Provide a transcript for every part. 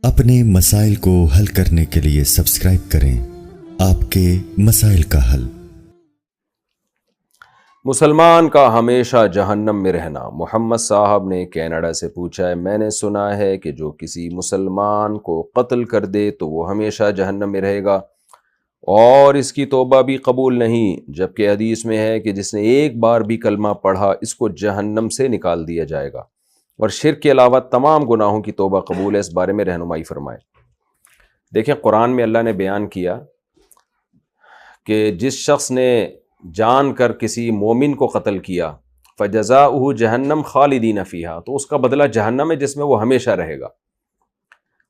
اپنے مسائل کو حل کرنے کے لیے سبسکرائب کریں آپ کے مسائل کا حل۔ مسلمان کا ہمیشہ جہنم میں رہنا۔ محمد صاحب نے کینیڈا سے پوچھا ہے، میں نے سنا ہے کہ جو کسی مسلمان کو قتل کر دے تو وہ ہمیشہ جہنم میں رہے گا اور اس کی توبہ بھی قبول نہیں، جبکہ حدیث میں ہے کہ جس نے ایک بار بھی کلمہ پڑھا اس کو جہنم سے نکال دیا جائے گا، اور شرک کے علاوہ تمام گناہوں کی توبہ قبول ہے۔ اس بارے میں رہنمائی فرمائے۔ دیکھیں، قرآن میں اللہ نے بیان کیا کہ جس شخص نے جان کر کسی مومن کو قتل کیا فجزاؤہ جہنم خالدین فیہا، تو اس کا بدلہ جہنم ہے جس میں وہ ہمیشہ رہے گا۔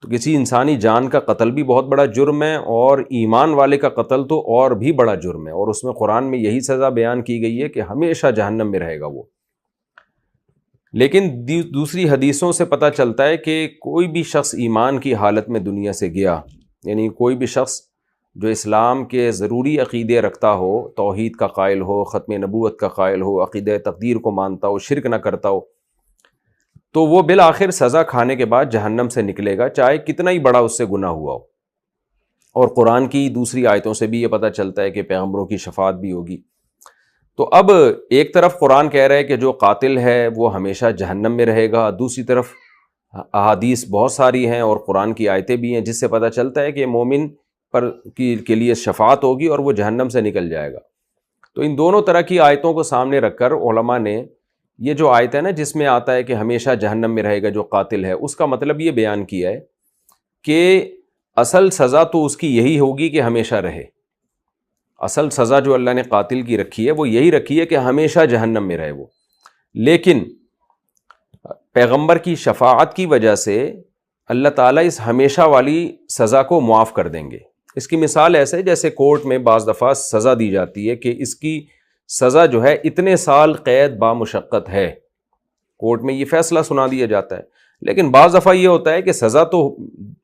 تو کسی انسانی جان کا قتل بھی بہت بڑا جرم ہے، اور ایمان والے کا قتل تو اور بھی بڑا جرم ہے، اور اس میں قرآن میں یہی سزا بیان کی گئی ہے کہ ہمیشہ جہنم میں رہے گا وہ۔ لیکن دوسری حدیثوں سے پتہ چلتا ہے کہ کوئی بھی شخص ایمان کی حالت میں دنیا سے گیا، یعنی کوئی بھی شخص جو اسلام کے ضروری عقیدے رکھتا ہو، توحید کا قائل ہو، ختم نبوت کا قائل ہو، عقیدہ تقدیر کو مانتا ہو، شرک نہ کرتا ہو، تو وہ بالآخر سزا کھانے کے بعد جہنم سے نکلے گا، چاہے کتنا ہی بڑا اس سے گناہ ہوا ہو۔ اور قرآن کی دوسری آیتوں سے بھی یہ پتہ چلتا ہے کہ پیغمبروں کی شفاعت بھی ہوگی۔ تو اب ایک طرف قرآن کہہ رہا ہے کہ جو قاتل ہے وہ ہمیشہ جہنم میں رہے گا، دوسری طرف احادیث بہت ساری ہیں اور قرآن کی آیتیں بھی ہیں جس سے پتہ چلتا ہے کہ مومن پر کے لیے شفاعت ہوگی اور وہ جہنم سے نکل جائے گا۔ تو ان دونوں طرح کی آیتوں کو سامنے رکھ کر علماء نے یہ جو آیت ہے نا جس میں آتا ہے کہ ہمیشہ جہنم میں رہے گا جو قاتل ہے، اس کا مطلب یہ بیان کیا ہے کہ اصل سزا تو اس کی یہی ہوگی کہ ہمیشہ رہے۔ اصل سزا جو اللہ نے قاتل کی رکھی ہے وہ یہی رکھی ہے کہ ہمیشہ جہنم میں رہے وہ، لیکن پیغمبر کی شفاعت کی وجہ سے اللہ تعالیٰ اس ہمیشہ والی سزا کو معاف کر دیں گے۔ اس کی مثال ایسے ہے جیسے کورٹ میں بعض دفعہ سزا دی جاتی ہے کہ اس کی سزا جو ہے اتنے سال قید بامشقت ہے، کورٹ میں یہ فیصلہ سنا دیا جاتا ہے، لیکن بعض دفعہ یہ ہوتا ہے کہ سزا تو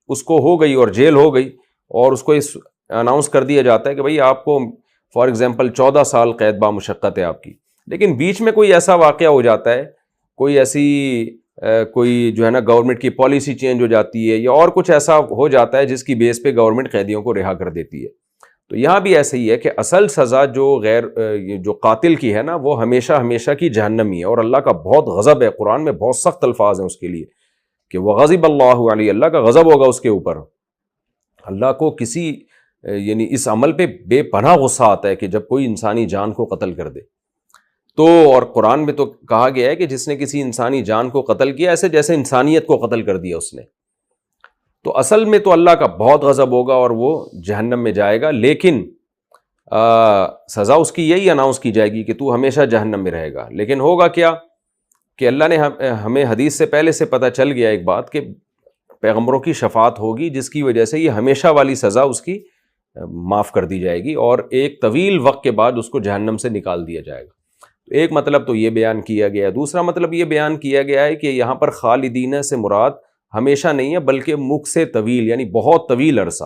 اس کو ہو گئی اور جیل ہو گئی، اور اس کو اس اناؤنس کر دیا جاتا ہے کہ بھئی آپ کو فار ایگزامپل 14 سال قید بامشقت ہے آپ کی، لیکن بیچ میں کوئی ایسا واقعہ ہو جاتا ہے، کوئی ایسی کوئی جو ہے نا گورنمنٹ کی پالیسی چینج ہو جاتی ہے یا اور کچھ ایسا ہو جاتا ہے جس کی بیس پہ گورنمنٹ قیدیوں کو رہا کر دیتی ہے۔ تو یہاں بھی ایسے ہی ہے کہ اصل سزا جو قاتل کی ہے نا وہ ہمیشہ ہمیشہ کی جہنم ہی ہے، اور اللہ کا بہت غضب ہے، قرآن میں بہت سخت الفاظ ہیں اس کے لیے کہ وغضب اللہ علیہ، اللہ کا غضب ہوگا اس کے اوپر۔ اللہ کو کسی یعنی اس عمل پہ بے پناہ غصہ آتا ہے کہ جب کوئی انسانی جان کو قتل کر دے۔ تو اور قرآن میں تو کہا گیا ہے کہ جس نے کسی انسانی جان کو قتل کیا ایسے جیسے انسانیت کو قتل کر دیا اس نے، تو اصل میں تو اللہ کا بہت غضب ہوگا اور وہ جہنم میں جائے گا، لیکن سزا اس کی یہی اناؤنس کی جائے گی کہ تو ہمیشہ جہنم میں رہے گا۔ لیکن ہوگا کیا کہ اللہ نے ہمیں حدیث سے پہلے سے پتہ چل گیا ایک بات کہ پیغمبروں کی شفاعت ہوگی جس کی وجہ سے یہ ہمیشہ والی سزا اس کی معاف کر دی جائے گی اور ایک طویل وقت کے بعد اس کو جہنم سے نکال دیا جائے گا۔ ایک مطلب تو یہ بیان کیا گیا ہے، دوسرا مطلب یہ بیان کیا گیا ہے کہ یہاں پر خالدین سے مراد ہمیشہ نہیں ہے بلکہ مکھ سے طویل، یعنی بہت طویل عرصہ۔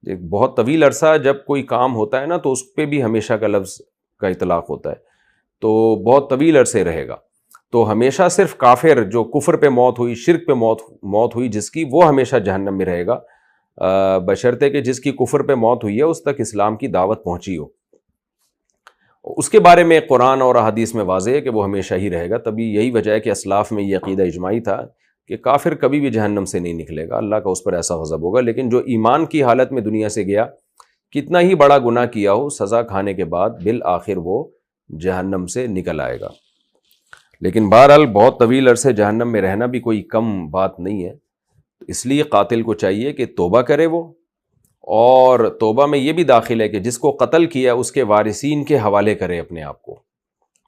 ایک بہت طویل عرصہ جب کوئی کام ہوتا ہے نا تو اس پہ بھی ہمیشہ کا لفظ کا اطلاق ہوتا ہے، تو بہت طویل عرصے رہے گا۔ تو ہمیشہ صرف کافر جو کفر پہ موت ہوئی، شرک پہ موت ہوئی جس کی، وہ ہمیشہ جہنم میں رہے گا، بشرطے کہ جس کی کفر پہ موت ہوئی ہے اس تک اسلام کی دعوت پہنچی ہو۔ اس کے بارے میں قرآن اور احادیث میں واضح ہے کہ وہ ہمیشہ ہی رہے گا۔ تبھی یہی وجہ ہے کہ اسلاف میں یہ عقیدہ اجماعی تھا کہ کافر کبھی بھی جہنم سے نہیں نکلے گا، اللہ کا اس پر ایسا غضب ہوگا۔ لیکن جو ایمان کی حالت میں دنیا سے گیا، کتنا ہی بڑا گناہ کیا ہو، سزا کھانے کے بعد بالآخر وہ جہنم سے نکل آئے گا۔ لیکن بہرحال بہت طویل عرصے جہنم میں رہنا بھی کوئی کم بات نہیں ہے، اس لیے قاتل کو چاہیے کہ توبہ کرے وہ، اور توبہ میں یہ بھی داخل ہے کہ جس کو قتل کیا اس کے وارثین کے حوالے کرے اپنے آپ کو،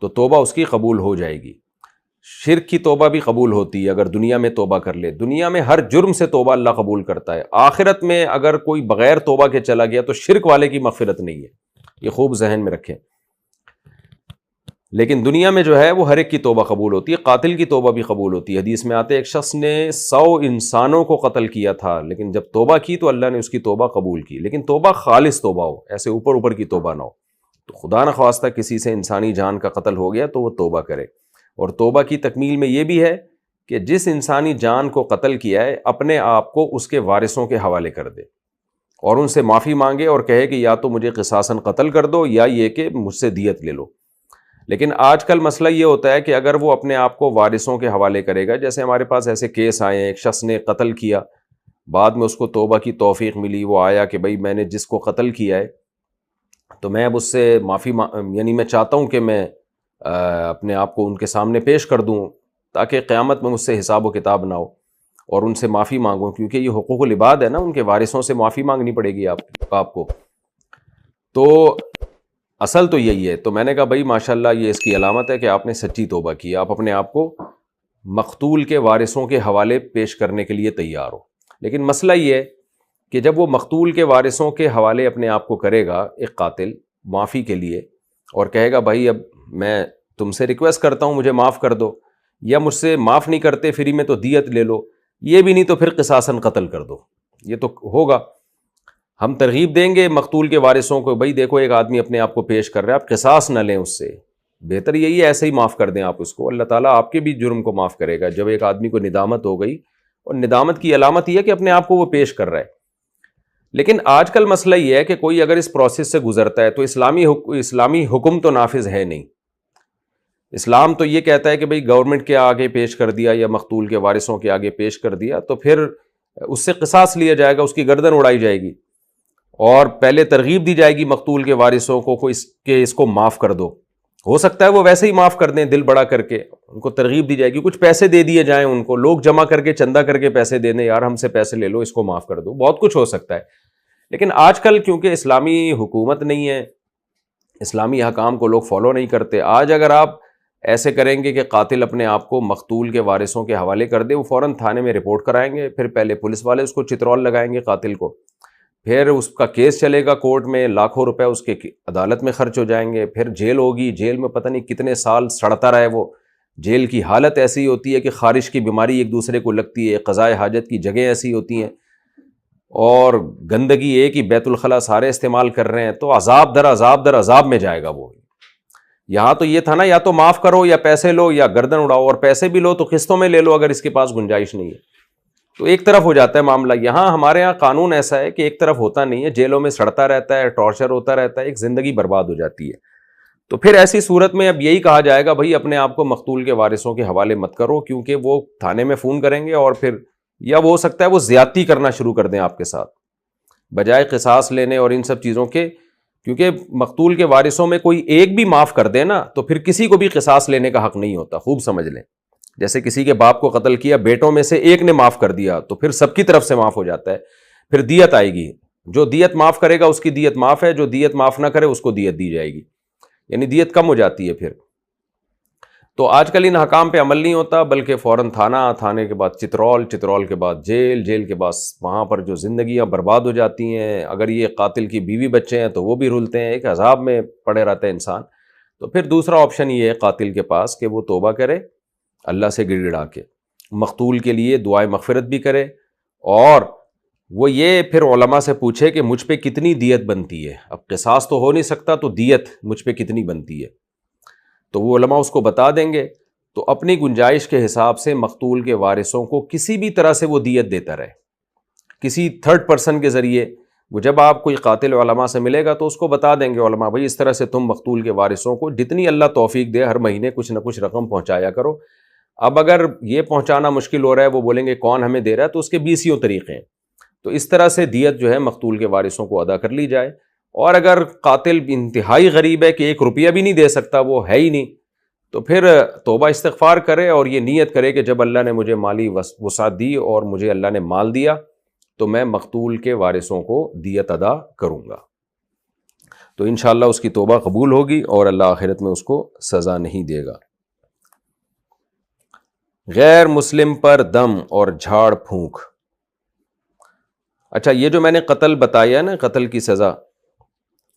تو توبہ اس کی قبول ہو جائے گی۔ شرک کی توبہ بھی قبول ہوتی ہے اگر دنیا میں توبہ کر لے، دنیا میں ہر جرم سے توبہ اللہ قبول کرتا ہے، آخرت میں اگر کوئی بغیر توبہ کے چلا گیا تو شرک والے کی مغفرت نہیں ہے، یہ خوب ذہن میں رکھیں۔ لیکن دنیا میں جو ہے وہ ہر ایک کی توبہ قبول ہوتی ہے، قاتل کی توبہ بھی قبول ہوتی ہے۔ حدیث میں آتے ایک شخص نے 100 انسانوں کو قتل کیا تھا، لیکن جب توبہ کی تو اللہ نے اس کی توبہ قبول کی، لیکن توبہ خالص توبہ ہو، ایسے اوپر اوپر کی توبہ نہ ہو۔ تو خدا نخواستہ کسی سے انسانی جان کا قتل ہو گیا تو وہ توبہ کرے، اور توبہ کی تکمیل میں یہ بھی ہے کہ جس انسانی جان کو قتل کیا ہے اپنے آپ کو اس کے وارثوں کے حوالے کر دے اور ان سے معافی مانگے اور کہے کہ یا تو مجھے قصاصاً قتل کر دو یا یہ کہ مجھ سے دیت لے لو. لیکن آج کل مسئلہ یہ ہوتا ہے کہ اگر وہ اپنے آپ کو وارثوں کے حوالے کرے گا، جیسے ہمارے پاس ایسے کیس آئے ہیں، ایک شخص نے قتل کیا، بعد میں اس کو توبہ کی توفیق ملی، وہ آیا کہ بھائی میں نے جس کو قتل کیا ہے تو میں اب اس سے معافی یعنی میں چاہتا ہوں کہ میں اپنے آپ کو ان کے سامنے پیش کر دوں تاکہ قیامت میں مجھ سے حساب و کتاب نہ ہو، اور ان سے معافی مانگوں، کیونکہ یہ حقوق العباد ہے نا، ان کے وارثوں سے معافی مانگنی پڑے گی آپ کو. تو اصل تو یہی ہے. تو میں نے کہا بھائی ماشاءاللہ یہ اس کی علامت ہے کہ آپ نے سچی توبہ کی، آپ اپنے آپ کو مقتول کے وارثوں کے حوالے پیش کرنے کے لیے تیار ہو. لیکن مسئلہ یہ ہے کہ جب وہ مقتول کے وارثوں کے حوالے اپنے آپ کو کرے گا ایک قاتل معافی کے لیے اور کہے گا بھائی اب میں تم سے ریکویسٹ کرتا ہوں مجھے معاف کر دو، یا مجھ سے معاف نہیں کرتے فری میں تو دیت لے لو، یہ بھی نہیں تو پھر قصاصاً قتل کر دو، یہ تو ہوگا. ہم ترغیب دیں گے مقتول کے وارثوں کو، بھائی دیکھو ایک آدمی اپنے آپ کو پیش کر رہا ہے، آپ قصاص نہ لیں اس سے، بہتر یہی ہے ایسے ہی معاف کر دیں آپ اس کو، اللہ تعالیٰ آپ کے بھی جرم کو معاف کرے گا. جب ایک آدمی کو ندامت ہو گئی، اور ندامت کی علامت یہ ہے کہ اپنے آپ کو وہ پیش کر رہا ہے. لیکن آج کل مسئلہ یہ ہے کہ کوئی اگر اس پروسیس سے گزرتا ہے تو اسلامی حکم تو نافذ ہے نہیں. اسلام تو یہ کہتا ہے کہ بھئی گورنمنٹ کے آگے پیش کر دیا یا مقتول کے وارثوں کے آگے پیش کر دیا تو پھر اس سے قصاص لیا جائے گا، اس کی گردن اڑائی جائے گی، اور پہلے ترغیب دی جائے گی مقتول کے وارثوں کو اس کو معاف کر دو. ہو سکتا ہے وہ ویسے ہی معاف کر دیں دل بڑا کر کے، ان کو ترغیب دی جائے گی، کچھ پیسے دے دیے جائیں ان کو، لوگ جمع کر کے چندہ کر کے پیسے دے دیں، یار ہم سے پیسے لے لو اس کو معاف کر دو، بہت کچھ ہو سکتا ہے. لیکن آج کل کیونکہ اسلامی حکومت نہیں ہے، اسلامی احکام کو لوگ فالو نہیں کرتے. آج اگر آپ ایسے کریں گے کہ قاتل اپنے آپ کو مقتول کے وارثوں کے حوالے کر دے، وہ فوراً تھانے میں رپورٹ کرائیں گے، پھر پہلے پولیس والے اس کو چترول لگائیں گے قاتل کو، پھر اس کا کیس چلے گا کورٹ میں، لاکھوں روپے اس کے عدالت میں خرچ ہو جائیں گے، پھر جیل ہوگی، جیل میں پتہ نہیں کتنے سال سڑتا رہے وہ. جیل کی حالت ایسی ہوتی ہے کہ خارش کی بیماری ایک دوسرے کو لگتی ہے، قضائے حاجت کی جگہیں ایسی ہوتی ہیں، اور گندگی ایک ہی بیت الخلاء سارے استعمال کر رہے ہیں، تو عذاب در عذاب در عذاب میں جائے گا وہ. یہاں تو یہ تھا نا، یا تو معاف کرو یا پیسے لو یا گردن اڑاؤ، اور پیسے بھی لو تو قسطوں میں لے لو اگر اس کے پاس گنجائش نہیں ہے، تو ایک طرف ہو جاتا ہے معاملہ. یہاں ہمارے یہاں قانون ایسا ہے کہ ایک طرف ہوتا نہیں ہے، جیلوں میں سڑتا رہتا ہے، ٹارچر ہوتا رہتا ہے، ایک زندگی برباد ہو جاتی ہے. تو پھر ایسی صورت میں اب یہی کہا جائے گا بھائی اپنے آپ کو مقتول کے وارثوں کے حوالے مت کرو، کیونکہ وہ تھانے میں فون کریں گے، اور پھر یا وہ ہو سکتا ہے وہ زیادتی کرنا شروع کر دیں آپ کے ساتھ بجائے قصاص لینے اور ان سب چیزوں کے. کیونکہ مقتول کے وارثوں میں کوئی ایک بھی معاف کر دے نا تو پھر کسی کو بھی قصاص لینے کا حق نہیں ہوتا، خوب سمجھ لیں. جیسے کسی کے باپ کو قتل کیا، بیٹوں میں سے ایک نے معاف کر دیا تو پھر سب کی طرف سے معاف ہو جاتا ہے، پھر دیت آئے گی، جو دیت معاف کرے گا اس کی دیت معاف ہے، جو دیت معاف نہ کرے اس کو دیت دی جائے گی، یعنی دیت کم ہو جاتی ہے پھر. تو آج کل ان حکام پہ عمل نہیں ہوتا، بلکہ فوراً تھانہ، تھانے کے بعد چترول، چترول کے بعد جیل، جیل کے بعد وہاں پر جو زندگیاں برباد ہو جاتی ہیں. اگر یہ قاتل کی بیوی بچے ہیں تو وہ بھی رولتے ہیں، ایک عذاب میں پڑے رہتا ہے انسان. تو پھر دوسرا آپشن یہ ہے قاتل کے پاس کہ وہ توبہ کرے اللہ سے گڑ گڑا کے، مقتول کے لیے دعائے مغفرت بھی کرے، اور وہ یہ پھر علماء سے پوچھے کہ مجھ پہ کتنی دیت بنتی ہے. اب قصاص تو ہو نہیں سکتا تو دیت مجھ پہ کتنی بنتی ہے، تو وہ علماء اس کو بتا دیں گے. تو اپنی گنجائش کے حساب سے مقتول کے وارثوں کو کسی بھی طرح سے وہ دیت دیتا رہے، کسی تھرڈ پرسن کے ذریعے. وہ جب آپ کوئی قاتل علماء سے ملے گا تو اس کو بتا دیں گے علماء بھائی اس طرح سے تم مقتول کے وارثوں کو جتنی اللہ توفیق دے ہر مہینے کچھ نہ کچھ رقم پہنچایا کرو. اب اگر یہ پہنچانا مشکل ہو رہا ہے، وہ بولیں گے کون ہمیں دے رہا ہے، تو اس کے 20 طریقے ہیں. تو اس طرح سے دیت جو ہے مقتول کے وارثوں کو ادا کر لی جائے. اور اگر قاتل انتہائی غریب ہے کہ 1 روپیہ بھی نہیں دے سکتا، وہ ہے ہی نہیں، تو پھر توبہ استغفار کرے اور یہ نیت کرے کہ جب اللہ نے مجھے مالی وسعت دی اور مجھے اللہ نے مال دیا تو میں مقتول کے وارثوں کو دیت ادا کروں گا. تو انشاءاللہ اس کی توبہ قبول ہوگی اور اللہ آخرت میں اس کو سزا نہیں دے گا. غیر مسلم پر دم اور جھاڑ پھونک. اچھا، یہ جو میں نے قتل بتایا نا، قتل کی سزا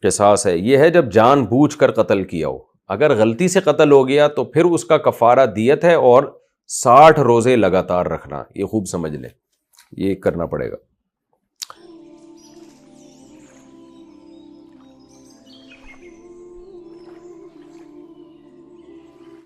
قصاص ہے، یہ ہے جب جان بوجھ کر قتل کیا ہو. اگر غلطی سے قتل ہو گیا تو پھر اس کا کفارہ دیت ہے اور 60 روزے لگاتار رکھنا. یہ خوب سمجھ لیں، یہ کرنا پڑے گا.